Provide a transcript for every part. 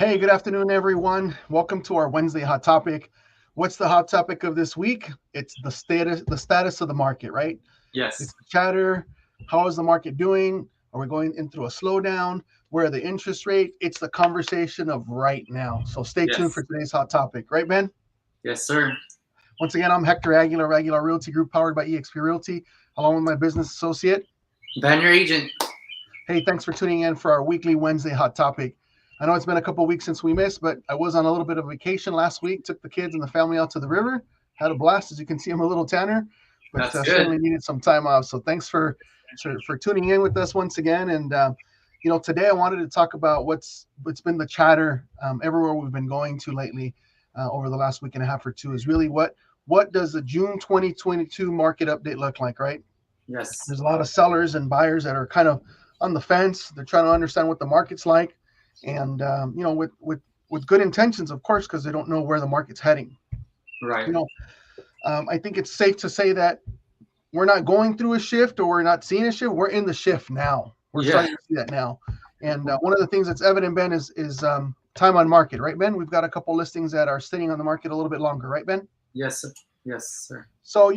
Hey, good afternoon, everyone. Welcome to our Wednesday hot topic. What's the hot topic of this week? It's the status of the market, right? It's Yes, the chatter. How is the market doing? Are we going into a slowdown? Where are the interest rate? It's the conversation of right now. So stay tuned for yes, today's hot topic, right, Ben? yes, sir. Once again, I'm Hector Aguilar, Aguilar Realty Group, powered by eXp Realty, along with my business associate. Ben, your agent. Hey, thanks for tuning in for our weekly Wednesday hot topic. I know it's been a couple of weeks since we missed, but I was on a little bit of vacation last week. Took the kids and the family out to the river. Had a blast. As you can see, I'm a little tanner, but That's good. certainly needed some time off. So thanks for tuning in with us once again. And today I wanted to talk about what's been the chatter everywhere we've been going to lately over the last week and a half or two. Is really what does the June 2022 market update look like, right? Yes, There's a lot of sellers and buyers that are kind of on the fence. They're trying to understand what the market's like, and with good intentions, of course, because they don't know where the market's heading. right. You know, I think it's safe to say that we're not going through a shift or we're not seeing a shift. We're in the shift now. We're Yeah, starting to see that now. And one of the things that's evident, Ben, is time on market, right, Ben? We've got a couple listings that are sitting on the market a little bit longer, right, Ben? yes, sir. Yes, sir. So,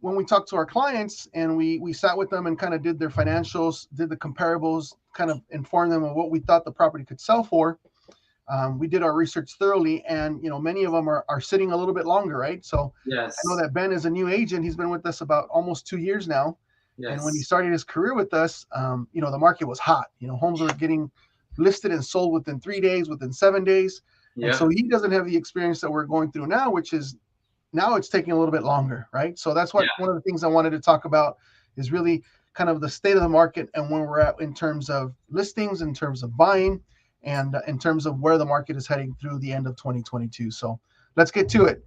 when we talked to our clients and we sat with them and kind of did their financials, did the comparables, kind of informed them of what we thought the property could sell for. We did our research thoroughly, and many of them are sitting a little bit longer, right? So I know Yes, that Ben is a new agent. He's been with us about almost 2 years now, and when he yes. started his career with us, the market was hot. Homes were getting listed and sold within 3 days, within 7 days, and Yep. so he doesn't have the experience that we're going through now, which is now it's taking a little bit longer, right? So that's what Yeah. one of the things I wanted to talk about is really kind of the state of the market and where we're at in terms of listings, in terms of buying, and in terms of where the market is heading through the end of 2022. So let's get to it.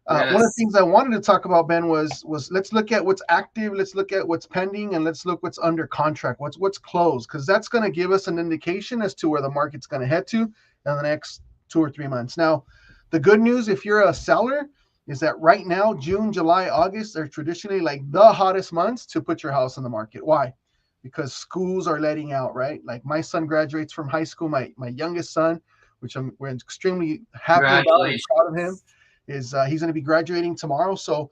One of the Yes. things I wanted to talk about, Ben, was let's look at what's active, let's look at what's pending, and let's look what's under contract, what's closed, because that's going to give us an indication as to where the market's going to head to in the next 2 or 3 months. Now, the good news, if you're a seller, is that right now, June, July, August are traditionally like the hottest months to put your house on the market. Why? Because schools are letting out, right? Like my son graduates from high school, my youngest son, which we're extremely happy about and proud of him, Congratulations. is he's going to be graduating tomorrow. So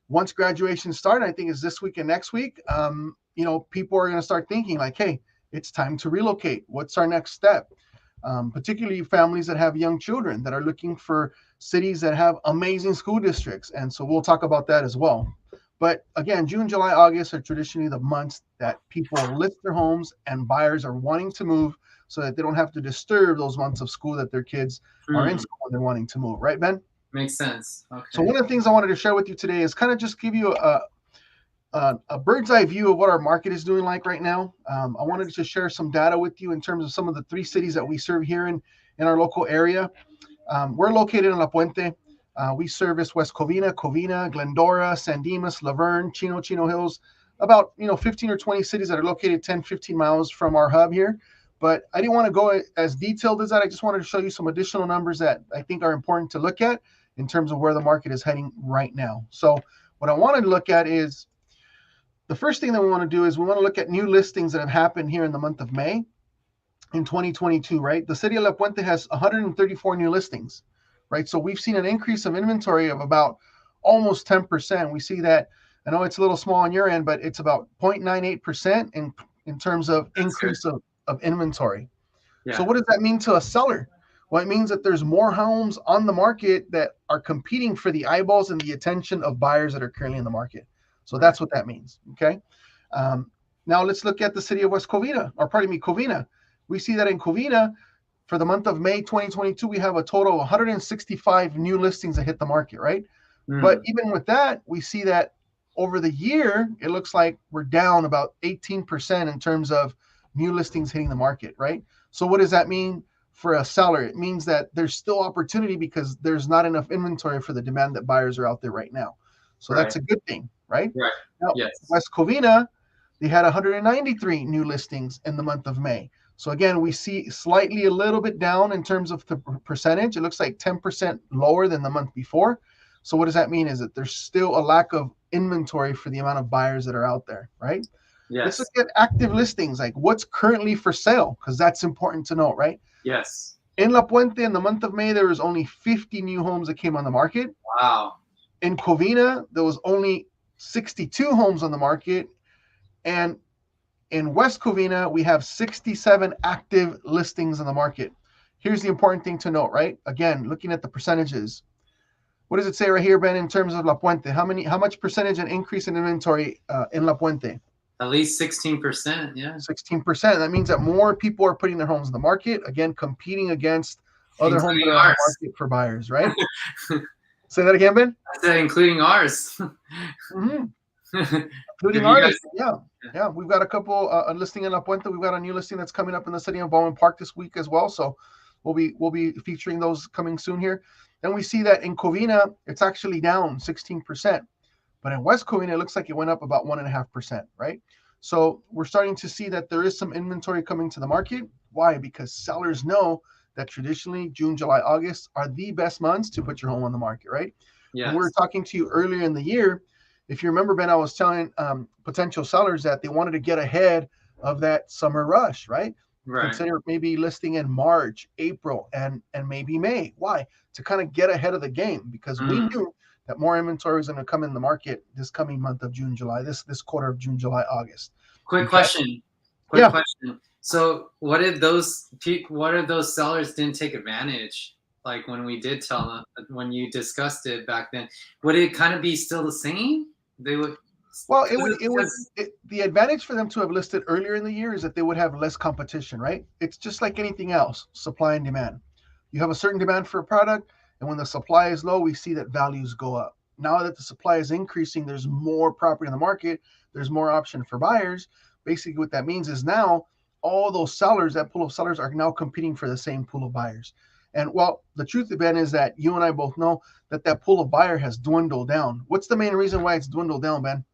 once graduation starts, I think is this week and next week, people are going to start thinking like, hey, it's time to relocate. What's our next step? Particularly families that have young children that are looking for cities that have amazing school districts. And so we'll talk about that as well. But again, June, July, August are traditionally the months that people list their homes and buyers are wanting to move so that they don't have to disturb those months of school that their kids are in Hmm. school and they're wanting to move. Right, Ben? Makes sense. So Okay. one of the things I wanted to share with you today is kind of just give you a bird's eye view of what our market is doing like right now. I wanted to just share some data with you in terms of some of the three cities that we serve here in our local area. We're located in La Puente. We service West Covina, Covina, Glendora, San Dimas, Laverne, Chino Hills, about 15 or 20 cities that are located 10, 15 miles from our hub here. But I didn't want to go as detailed as that. I just wanted to show you some additional numbers that I think are important to look at in terms of where the market is heading right now. So what I wanted to look at is the first thing that we want to do is we want to look at new listings that have happened here in the month of May in 2022, right? The city of La Puente has 134 new listings, right? So we've seen an increase of inventory of about almost 10%. We see that, I know it's a little small on your end, but it's about 0.98% in terms of That's good. increase of inventory. So Yeah. what does that mean to a seller? Well, it means that there's more homes on the market that are competing for the eyeballs and the attention of buyers that are currently in the market. So Right. that's what that means. Okay. Um, Now let's look at the city of West Covina, or pardon me, Covina. We see that in Covina, for the month of May 2022, we have a total of 165 new listings that hit the market, right? But Hmm. even with that, we see that over the year, it looks like we're down about 18% in terms of new listings hitting the market, right? So what does that mean for a seller? It means that there's still opportunity because there's not enough inventory for the demand that buyers are out there right now. So Right. that's a good thing, right? Right. Now, Yes. West Covina, they had 193 new listings in the month of May. So again, we see slightly a little bit down in terms of the percentage. It looks like 10% lower than the month before. So what does that mean is that there's still a lack of inventory for the amount of buyers that are out there, right? Let's look Yes. at active listings, like what's currently for sale, because that's important to know, right? Yes. In La Puente, in the month of May, there was only 50 new homes that came on the market. Wow. In Covina, there was only 62 homes on the market. And in West Covina, we have 67 active listings in the market. Here's the important thing to note, right? Again, looking at the percentages. What does it say right here, Ben, in terms of La Puente? How much percentage an increase in inventory in La Puente? At least 16%. Yeah. 16%. That means that more people are putting their homes in the market, again, competing against other homes that Including are on the ours. market for buyers, right? Say that again, Ben? I said including ours. Mm-hmm. Have Including you ours. guys? Yeah. We've got a couple a listing in La Puente. We've got a new listing that's coming up in the city of Bowman Park this week as well. So we'll be featuring those coming soon here. Then we see that in Covina, it's actually down 16%. But in West Covina, it looks like it went up about 1.5%, right? So we're starting to see that there is some inventory coming to the market. Why? Because sellers know that traditionally June, July, August are the best months to put your home on the market, right? When we were Yes. talking to you earlier in the year, if you remember, Ben, I was telling potential sellers that they wanted to get ahead of that summer rush, right? Right. Consider maybe listing in March, April, and maybe May. Why? To kind of get ahead of the game, because we knew that more inventory is going to come in the market this coming month of June, July, this quarter of June, July, August. Quick Okay? question. Yeah. So what if those sellers didn't take advantage? Like when we did tell them, when you discussed it back then, would it kind of be still the same? They would. Well, the advantage for them to have listed earlier in the year is that they would have less competition, right? It's just like anything else, supply and demand. You have a certain demand for a product, and when the supply is low, we see that values go up. Now that the supply is increasing, there's more property in the market, there's more option for buyers. Basically, what that means is now all those sellers, that pool of sellers, are now competing for the same pool of buyers. And well, the truth, Ben, is that you and I both know that that pool of buyer has dwindled down. What's the main reason why it's dwindled down, Ben?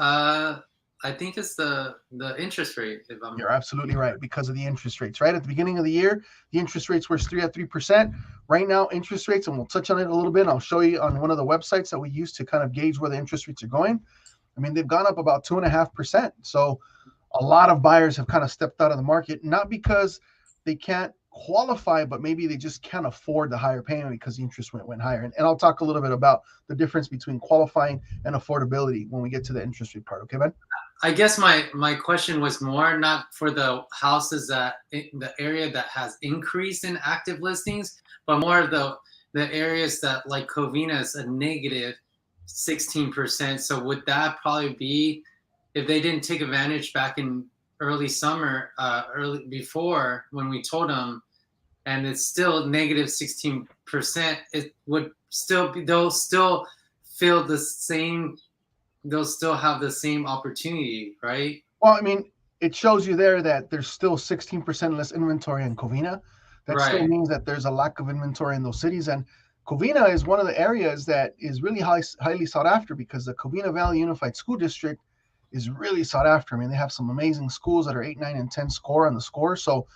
I think it's the interest rate. You're absolutely right, because of the interest rates, right? At the beginning of the year, the interest rates were 3%. Right now, interest rates, and we'll touch on it a little bit. I'll show you on one of the websites that we use to kind of gauge where the interest rates are going. I mean, they've gone up about 2.5%. So a lot of buyers have kind of stepped out of the market, not because they can't qualify, but maybe they just can't afford the higher payment because the interest rate went higher. And I'll talk a little bit about the difference between qualifying and affordability when we get to the interest rate part. Okay, Ben? I guess my question was more not for the houses that in the area that has increased in active listings, but more the areas that like Covina is a negative 16%. So would that probably be if they didn't take advantage back in early summer, early before when we told them, and it's still negative 16%, it would still be, they'll still feel the same, they'll still have the same opportunity, right? Well, I mean, it shows you there that there's still 16% less inventory in Covina. That still means that there's a lack of inventory in those cities. And Covina is one of the areas that is really highly sought after, because the Covina Valley Unified School District is really sought after. I mean, they have some amazing schools that are 8, 9, and 10 score on the score. So,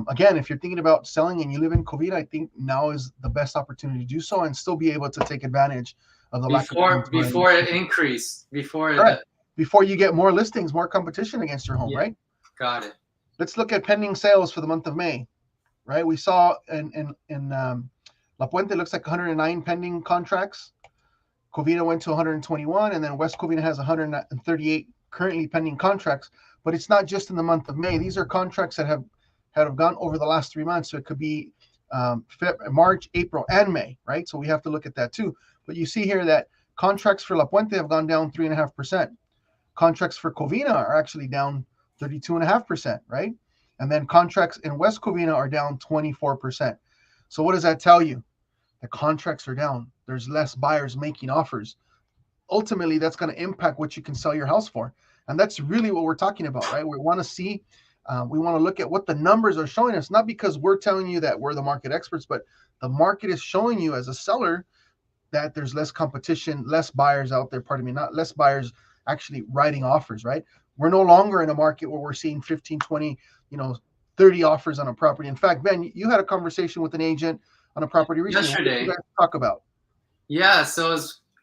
again, if you're thinking about selling and you live in Covina, I think now is the best opportunity to do so and still be able to take advantage of the lack of inventory. Before it increased, before you get more listings, more competition against your home, right? Got it. Let's look at pending sales for the month of May, right? We saw in La Puente, looks like 109 pending contracts. Covina went to 121, and then West Covina has 138 currently pending contracts. But it's not just in the month of May. These are contracts that have gone over the last 3 months. So it could be March, April, and May, right? So we have to look at that too. But you see here that contracts for La Puente have gone down 3.5%. Contracts for Covina are actually down 32.5%, right? And then contracts in West Covina are down 24%. So what does that tell you? The contracts are down. There's less buyers making offers. Ultimately, that's going to impact what you can sell your house for. And that's really what we're talking about, right? We want to see, we want to look at what the numbers are showing us, not because we're telling you that we're the market experts, but the market is showing you as a seller that there's less competition, less buyers out there, not less buyers actually writing offers, right? We're no longer in a market where we're seeing 15, 20, 30 offers on a property. In fact, Ben, you had a conversation with an agent on a property recently. Yesterday. What did you guys talk about? Yeah, so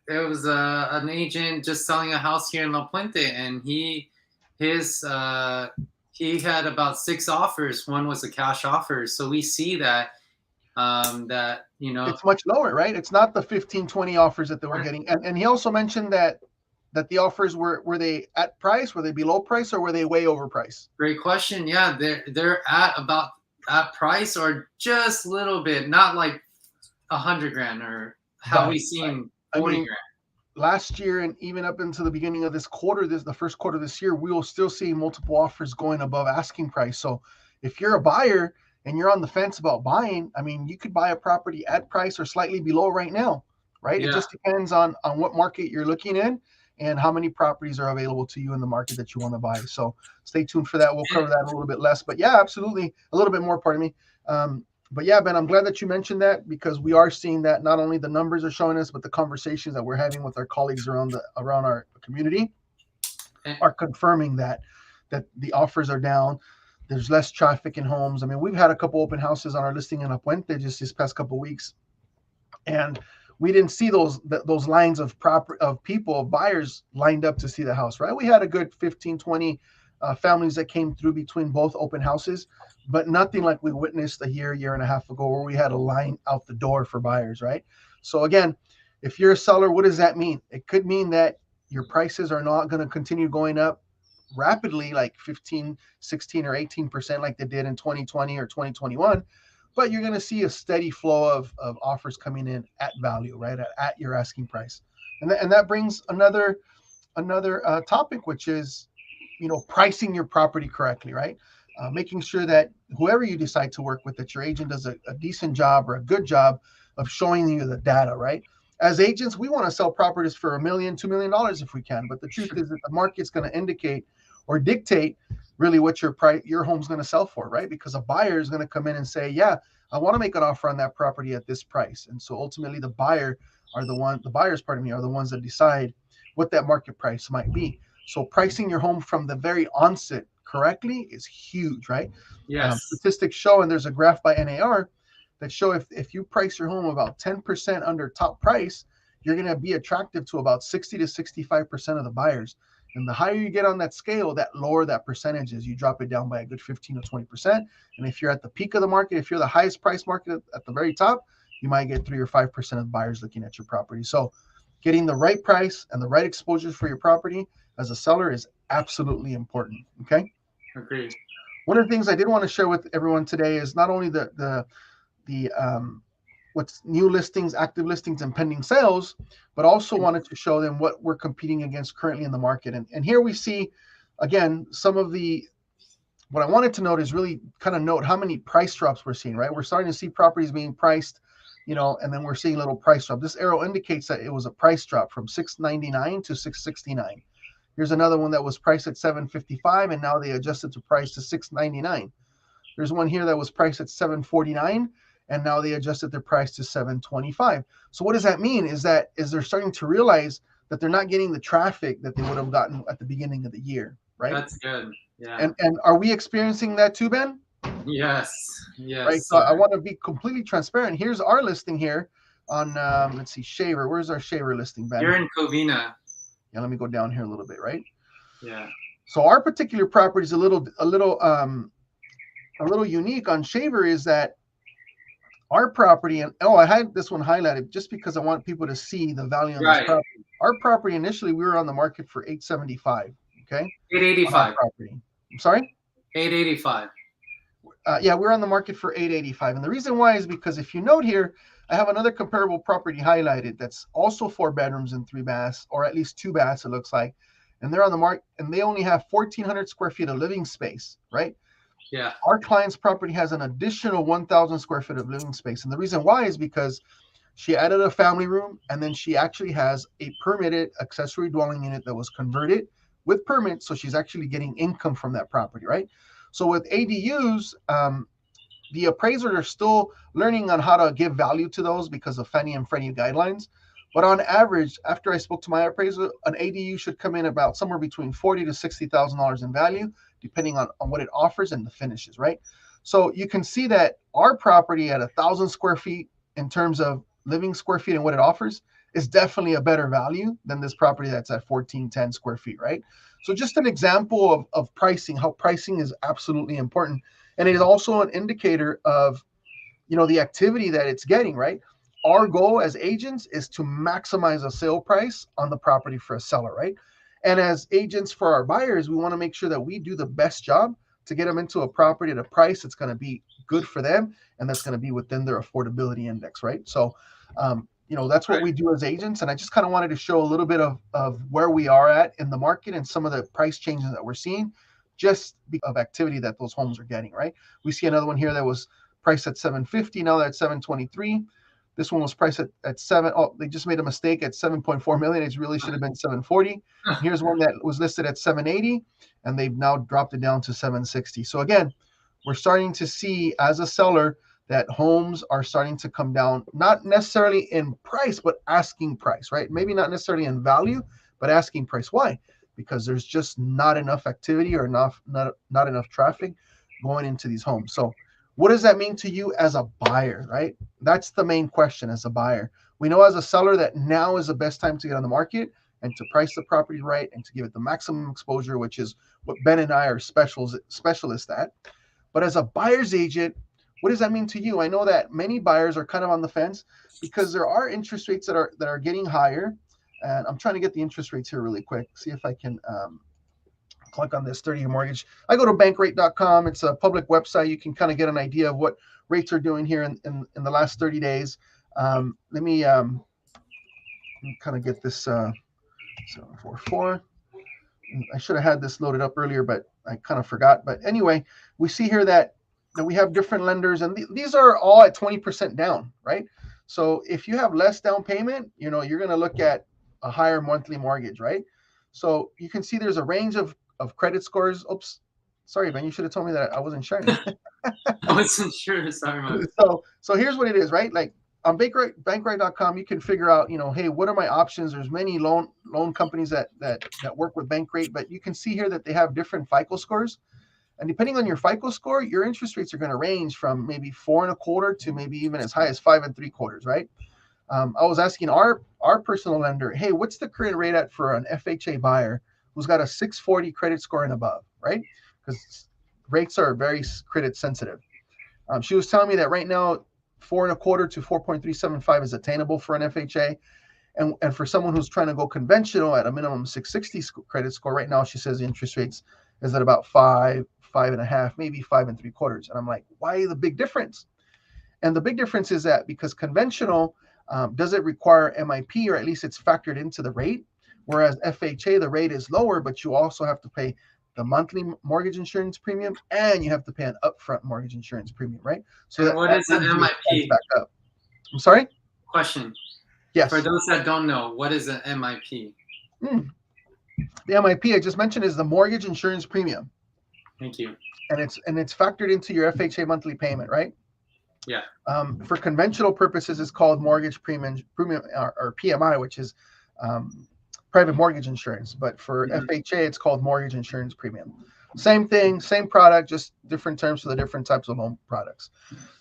it was an agent just selling a house here in La Puente, and his he had about 6 offers. One was a cash offer. So we see that that It's much lower, right? It's not the 15, 20 offers that they were right. getting. And he also mentioned that the offers were they at price, were they below price, or were they way over price? Great question. Yeah, they're at about at price or just a little bit, not like 100 grand or how we Right. seen I 40 mean, grand. last year and even up into the beginning of this quarter, the first quarter of this year, we will still see multiple offers going above asking price. So if you're a buyer and you're on the fence about buying, I mean, you could buy a property at price or slightly below right now, right? It Yeah. just depends on what market you're looking in and how many properties are available to you in the market that you want to buy. So stay tuned for that. We'll cover that a little bit less, but yeah, absolutely, a little bit more. Pardon me. But yeah, Ben, I'm glad that you mentioned that because we are seeing that not only the numbers are showing us, but the conversations that we're having with our colleagues around our community are confirming that the offers are down. There's less traffic in homes. I mean, we've had a couple open houses on our listing in Apuente just this past couple of weeks, and we didn't see those lines of people, of buyers lined up to see the house, right? We had a good 15, 20 families that came through between both open houses, but nothing like we witnessed a year and a half ago where we had a line out the door for buyers, right? So again, if you're a seller, what does that mean? It could mean that your prices are not going to continue going up rapidly, like 15, 16, or 18% like they did in 2020 or 2021, but you're going to see a steady flow of offers coming in at value, right? At your asking price. And that brings another topic, which is, pricing your property correctly, right? Making sure that whoever you decide to work with, that your agent does a decent job or a good job of showing you the data, right? As agents, we want to sell properties for $1 million, $2 million if we can. But the truth is that the market's going to indicate or dictate really what your home's going to sell for, right? Because a buyer is going to come in and say, yeah, I want to make an offer on that property at this price. And so ultimately the buyers, pardon me, are the ones that decide what that market price might be. So pricing your home from the very onset correctly is huge, right? Yes. Statistics show, and there's a graph by NAR that show if you price your home about 10% under top price, you're going to be attractive to about 60 to 65% of the buyers. And the higher you get on that scale, that lower that percentage is. You drop it down by a good 15 to 20%. And if you're at the peak of the market, if you're the highest price market at the very top, you might get 3 or 5% of buyers looking at your property. So getting the right price and the right exposures for your property as a seller is absolutely important. Okay. Agreed. One of the things I did want to share with everyone today is not only the what's new listings, active listings, and pending sales, but also wanted to show them what we're competing against currently in the market. And here we see, again, what I wanted to note is really kind of note how many price drops we're seeing, right? We're starting to see properties being priced, and then we're seeing a little price drop. This arrow indicates that it was a price drop from $699 to $669. Here's another one that was priced at $755, and now they adjusted to price to $699. There's one here that was priced at $749, and now they adjusted their price to $725. So what does that mean? Is they're starting to realize that they're not getting the traffic that they would have gotten at the beginning of the year, right? That's good. Yeah. And are we experiencing that too, Ben? Yes. Right. Yes, So I sir. want to be completely transparent. Here's our listing here on let's see, Shaver. Where's our Shaver listing, Ben? You're in Covina. Yeah, let me go down here a little bit, right? Yeah. So our particular property is a little unique on Shaver, is that our property, and I had this one highlighted just because I want people to see the value on this Right. property. Our property initially, we were on the market for $875. Okay, on our 885. property. I'm sorry. 885. Yeah, we're on the market for $885, and the reason why is because if you note here, I have another comparable property highlighted that's also 4 bedrooms and 3 baths, or at least 2 baths, it looks like, and they're on the market, and they only have 1,400 square feet of living space, right? Yeah. Our client's property has an additional 1,000 square feet of living space, and the reason why is because she added a family room, and then she actually has a permitted accessory dwelling unit that was converted with permit, so she's actually getting income from that property, right? So with ADUs, the appraisers are still learning on how to give value to those because of Fannie and Freddie guidelines. But on average, after I spoke to my appraiser, an ADU should come in about somewhere between $40,000 to $60,000 in value, depending on what it offers and the finishes, right? So you can see that our property at 1,000 square feet in terms of living square feet and what it offers is definitely a better value than this property that's at 1410 square feet, right? So just an example of pricing, how pricing is absolutely important. And it is also an indicator of, the activity that it's getting, right? Our goal as agents is to maximize a sale price on the property for a seller, right? And as agents for our buyers, we want to make sure that we do the best job to get them into a property at a price that's going to be good for them and that's going to be within their affordability index, right? So, that's what Right. we do as agents. And I just kind of wanted to show a little bit of where we are at in the market and some of the price changes that we're seeing just because of activity that those homes are getting, right? We see another one here that was priced at 750. Now they're at 723. This one was priced at seven. Oh, they just made a mistake at 7.4 million. It really should have been 740. And here's one that was listed at 780, and they've now dropped it down to 760. So again, we're starting to see as a seller that homes are starting to come down, not necessarily in price, but asking price, right? Maybe not necessarily in value, but asking price. Why? Because there's just not enough activity or not enough traffic going into these homes. So what does that mean to you as a buyer, right? That's the main question as a buyer. We know as a seller that now is the best time to get on the market and to price the property right and to give it the maximum exposure, which is what Ben and I are specialists at. But as a buyer's agent, what does that mean to you? I know that many buyers are kind of on the fence because there are interest rates that are getting higher. And I'm trying to get the interest rates here really quick. See if I can click on this 30-year mortgage. I go to bankrate.com. It's a public website. You can kind of get an idea of what rates are doing here in the last 30 days. Let me kind of get this 744. I should have had this loaded up earlier, but I kind of forgot. But anyway, we see here that we have different lenders, and these are all at 20% down, right? So if you have less down payment, you're going to look at a higher monthly mortgage, right? So you can see there's a range of credit scores. Oops, sorry, man, you should have told me that I wasn't sharing. I wasn't sure. Sorry, man. So here's what it is, right? Like on bankrate.com, you can figure out, hey, what are my options? There's many loan companies that work with Bankrate, but you can see here that they have different FICO scores. And depending on your FICO score, your interest rates are going to range from maybe 4.25 to maybe even as high as 5.75, right? I was asking our personal lender, hey, what's the current rate at for an FHA buyer who's got a 640 credit score and above, right? Because rates are very credit sensitive. She was telling me that right now, 4.25 to 4.375 is attainable for an FHA. And for someone who's trying to go conventional at a minimum 660 credit score, right now, she says the interest rates is at about 5.5, maybe 5.75. And I'm like, why the big difference? And the big difference is that because conventional doesn't require MIP, or at least it's factored into the rate, whereas FHA, the rate is lower, but you also have to pay the monthly mortgage insurance premium and you have to pay an upfront mortgage insurance premium, right? So And what is an MIP? Back up. I'm sorry? Question. Yes. For those that don't know, what is an MIP? The MIP I just mentioned is the mortgage insurance premium. Thank you. And it's factored into your FHA monthly payment, right? Yeah. For conventional purposes, it's called mortgage premium or PMI, which is private mortgage insurance. But for FHA, it's called mortgage insurance premium. Same thing, same product, just different terms for the different types of home products.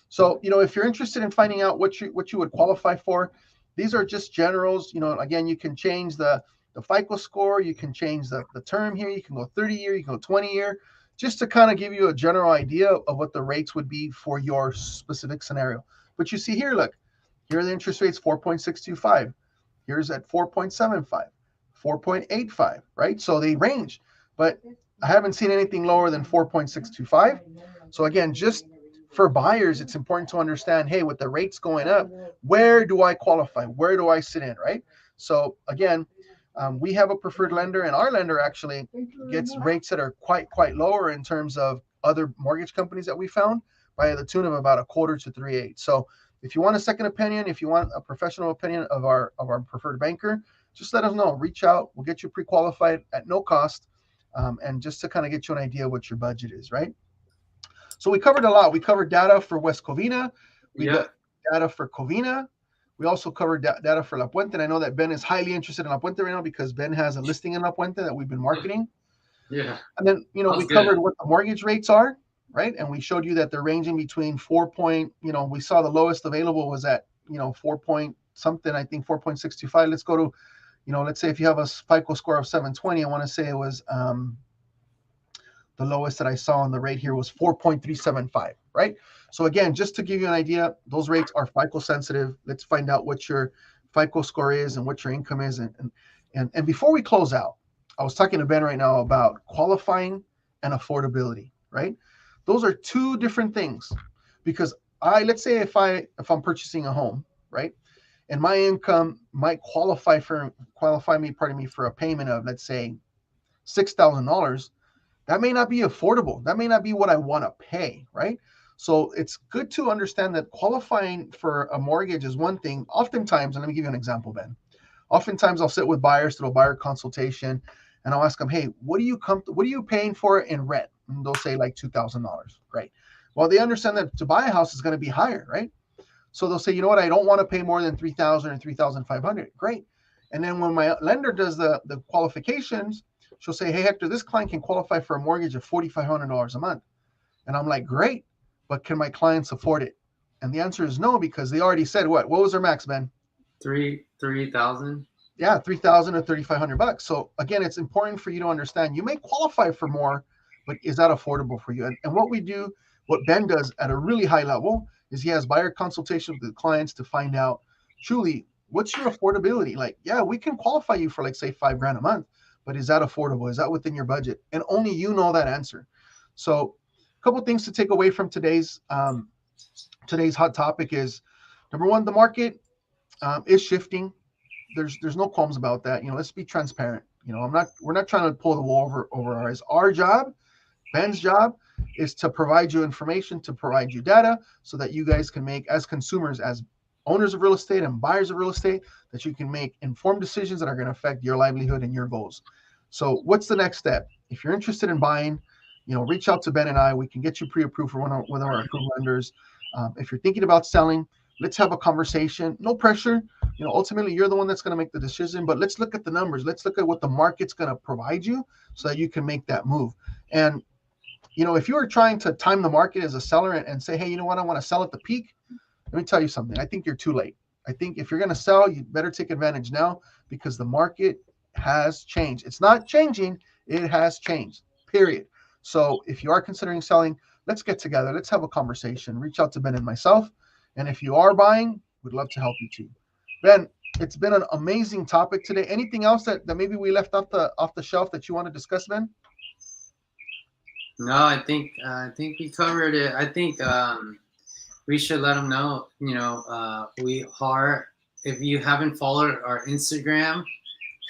So, if you're interested in finding out what you would qualify for, these are just generals. Again, you can change the FICO score, you can change the term here, you can go 30-year, you can go 20-year, just to kind of give you a general idea of what the rates would be for your specific scenario. But you see here, look, here are the interest rates, 4.625. Here's at 4.75, 4.85, right? So they range, but I haven't seen anything lower than 4.625. So again, just for buyers, it's important to understand, hey, with the rates going up, where do I qualify? Where do I sit in, right? So again, we have a preferred lender, and our lender actually gets rates that are quite lower in terms of other mortgage companies that we found, by the tune of about 1/4 to 3/8. So if you want a second opinion, if you want a professional opinion of our preferred banker, just let us know. Reach out. We'll get you pre-qualified at no cost, and just to kind of get you an idea of what your budget is, right? So we covered a lot. We covered data for West Covina. We got data for Covina. We also covered data for La Puente. And I know that Ben is highly interested in La Puente right now because Ben has a listing in La Puente that we've been marketing. Yeah. And then, we covered what the mortgage rates are, right? And we showed you that they're ranging between we saw the lowest available was at, 4.8 something, I think 4.625. Let's go to, let's say if you have a FICO score of 720, I want to say it was the lowest that I saw on the rate here was 4.375, right? So again, just to give you an idea, those rates are FICO sensitive. Let's find out what your FICO score is and what your income is. And before we close out, I was talking to Ben right now about qualifying and affordability, right? Those are two different things, because let's say if I'm purchasing a home, right? And my income might qualify me, for a payment of, let's say, $6,000. That may not be affordable. That may not be what I want to pay, right? So it's good to understand that qualifying for a mortgage is one thing. Oftentimes, and let me give you an example, Ben. Oftentimes I'll sit with buyers through a buyer consultation and I'll ask them, hey, what are you paying for in rent? And they'll say like $2,000. Great. Well, they understand that to buy a house is going to be higher, right? So they'll say, you know what, I don't want to pay more than $3,000 or $3,500. Great. And then when my lender does the qualifications, she'll say, hey, Hector, this client can qualify for a mortgage of $4,500 a month. And I'm like, great, but can my clients afford it? And the answer is no, because they already said what was their max, Ben? 3,000. Yeah, 3,000 or $3,500. So again, it's important for you to understand you may qualify for more, but is that affordable for you? And what Ben does at a really high level is he has buyer consultations with the clients to find out truly what's your affordability. Like, yeah, we can qualify you for, like, say, $5,000 a month, but is that affordable? Is that within your budget? And only you know that answer. So a couple of things to take away from today's hot topic is, number one, the market is shifting. There's no qualms about that. Let's be transparent. We're not trying to pull the wool over our eyes. Our job, Ben's job, is to provide you information, to provide you data, so that you guys can make, as consumers, as owners of real estate and buyers of real estate, that you can make informed decisions that are going to affect your livelihood and your goals. So what's the next step? If you're interested in buying, reach out to Ben and I. We can get you pre-approved for one of our approved lenders. If you're thinking about selling, let's have a conversation. No pressure. Ultimately, you're the one that's going to make the decision, but let's look at the numbers. Let's look at what the market's going to provide you so that you can make that move. And, if you are trying to time the market as a seller and say, hey, you know what, I want to sell at the peak, let me tell you something. I think you're too late. I think if you're going to sell, you better take advantage now, because the market has changed. It's not changing. It has changed, period. So if you are considering selling, let's get together. Let's have a conversation. Reach out to Ben and myself. And if you are buying, we'd love to help you too. Ben, it's been an amazing topic today. Anything else that maybe we left off the shelf that you want to discuss, Ben? No, I think we covered it. I think we should let them know. We are. If you haven't followed our Instagram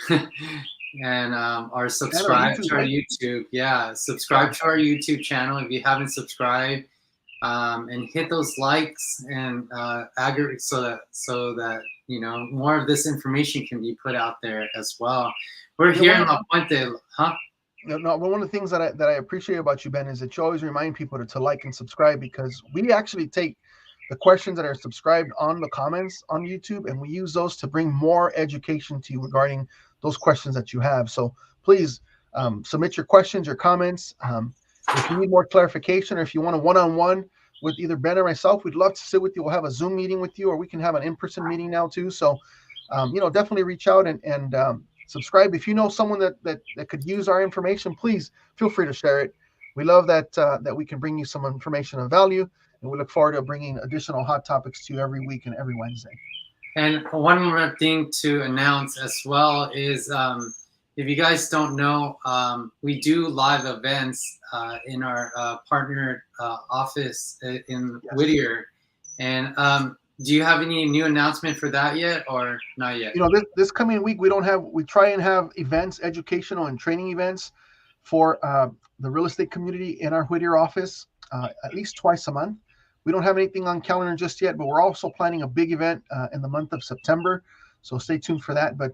and are subscribed to our YouTube, subscribe to our YouTube channel if you haven't subscribed, and hit those likes and aggregate so that more of this information can be put out there as well. We're here in La Puente, huh? No, one of the things that I appreciate about you, Ben, is that you always remind people to like and subscribe, because we actually take the questions that are subscribed on the comments on YouTube, and we use those to bring more education to you regarding those questions that you have. So please submit your questions, your comments. If you need more clarification, or if you want a one-on-one with either Ben or myself, we'd love to sit with you. We'll have a Zoom meeting with you, or we can have an in-person meeting now too. So, definitely reach out and subscribe. If you know someone that could use our information, please feel free to share it. We love that we can bring you some information of value, and we look forward to bringing additional hot topics to you every week and every Wednesday. And one more thing to announce as well is, if you guys don't know, we do live events in our partner office in Whittier. And do you have any new announcement for that yet, or not yet? This coming week, we try and have events, educational and training events for the real estate community in our Whittier office at least twice a month. We don't have anything on calendar just yet, but we're also planning a big event in the month of September. So stay tuned for that. But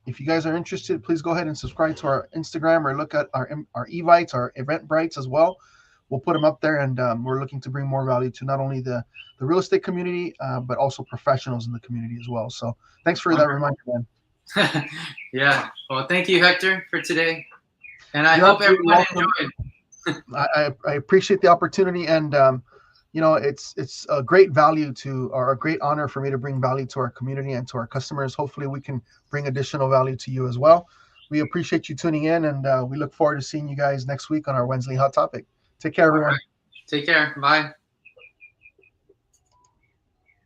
if you guys are interested, please go ahead and subscribe to our Instagram, or look at our Evites, our Eventbrites as well. We'll put them up there, and we're looking to bring more value to not only the real estate community, but also professionals in the community as well. So thanks for that reminder, man. Yeah. Well, thank you, Hector, for today. And I hope everyone enjoyed. I appreciate the opportunity, and it's a great value to, or a great honor for me to bring value to our community and to our customers. Hopefully we can bring additional value to you as well. We appreciate you tuning in, and we look forward to seeing you guys next week on our Wednesday Hot Topic. Take care, All everyone. right. Take care. Bye.